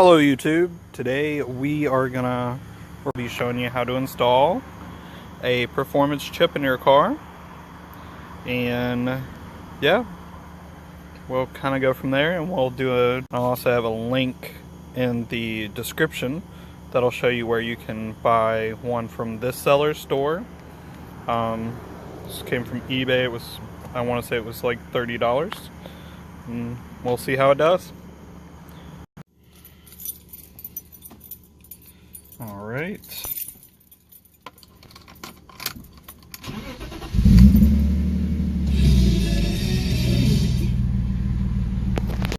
Hello YouTube. Today we'll be showing you how to install a performance chip in your car, and yeah, we'll kind of go from there, and I'll also have a link in the description that'll show you where you can buy one from this seller's store. This came from eBay. I want to say it was like $30, and we'll see how it does. All right.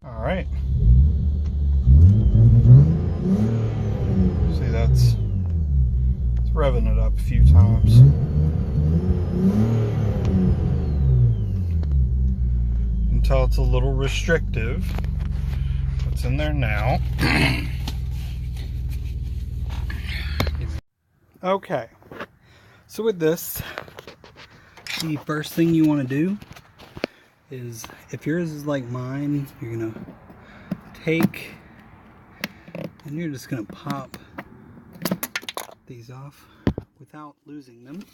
All right. See, it's revving it up a few times. Until it's a little restrictive. It's in there now. Okay, so with this, the first thing you want to do is, if yours is like mine, you're gonna take and you're just gonna pop these off without losing them.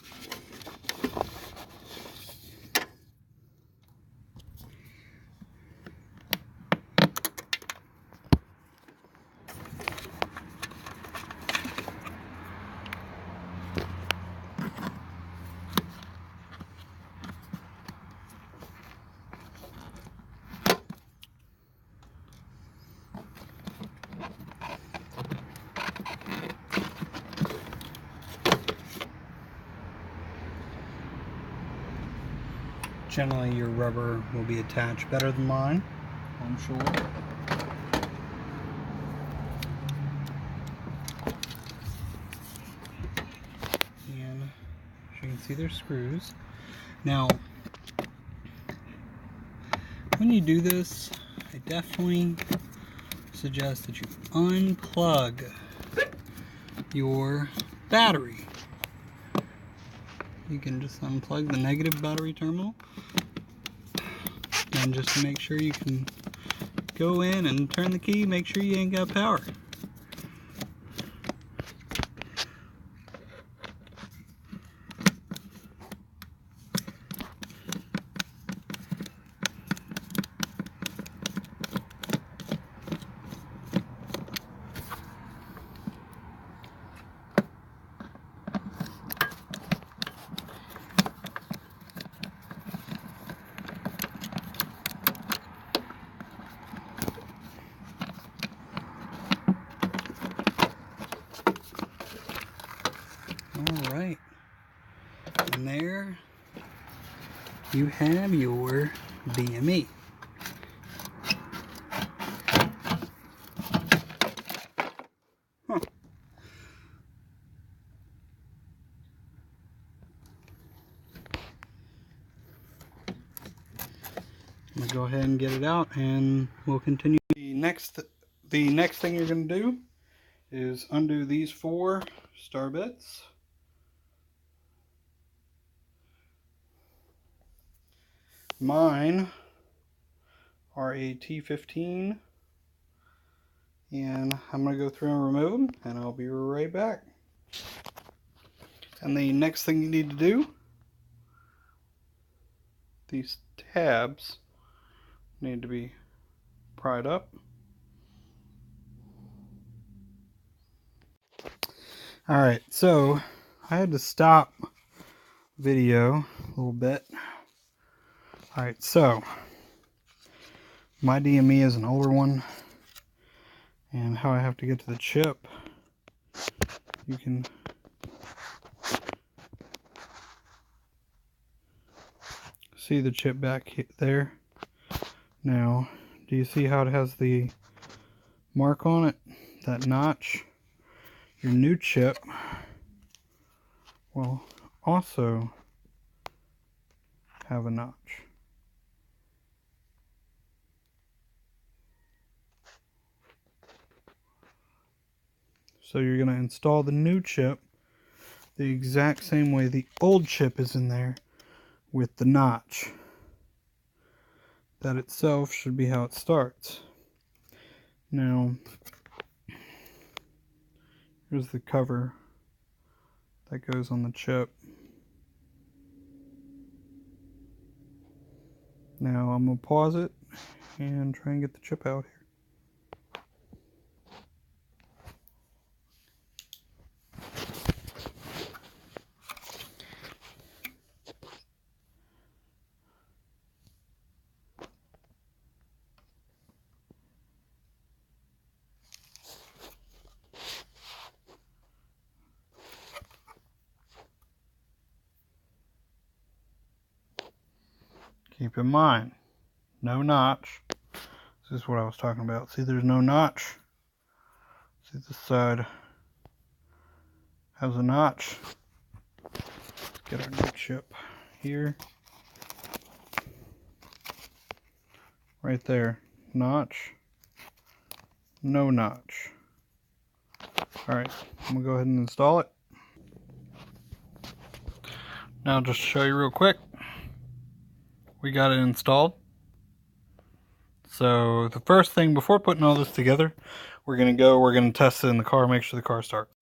Generally, your rubber will be attached better than mine, I'm sure. And as you can see, there's screws. Now, when you do this, I definitely suggest that you unplug your battery. You can just unplug the negative battery terminal, and just to make sure you can go in and turn the key, make sure you ain't got power. Alright, and there you have your BME. Huh. I'm going to go ahead and get it out, and we'll continue. The next thing you're going to do is undo these 4 star bits. Mine are a T15, and I'm going to go through and remove them, and I'll be right back. And the next thing you need to do, these tabs need to be pried up. Alright, so I had to stop video a little bit. Alright, so my DME is an older one, and how I have to get to the chip, you can see the chip back there. Now, do you see how it has the mark on it, that notch? Your new chip will also have a notch. So you're going to install the new chip the exact same way the old chip is in there, with the notch. That itself should be how it starts. Now, Here's the cover that goes on the chip. Now I'm going to pause it and try and get the chip out here. Keep in mind, no notch. This is what I was talking about. See, there's no notch. See, this side has a notch. Let's get our new chip here. Right there. Notch. No notch. Alright, I'm going to go ahead and install it. Now, just to show you real quick, we got it installed. So the first thing before putting all this together, we're going to test it in the car, make sure the car starts.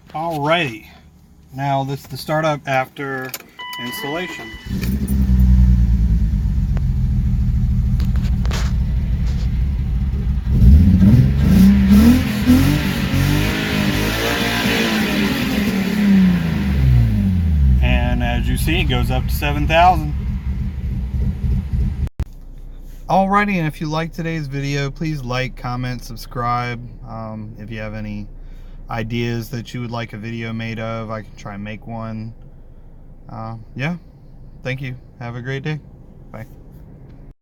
Alrighty, now this is the startup after installation. And as you see, it goes up to 7,000. Alrighty, and if you liked today's video, please like, comment, subscribe. If you have any ideas that you would like a video made of, I can try and make one. Yeah, thank you. Have a great day.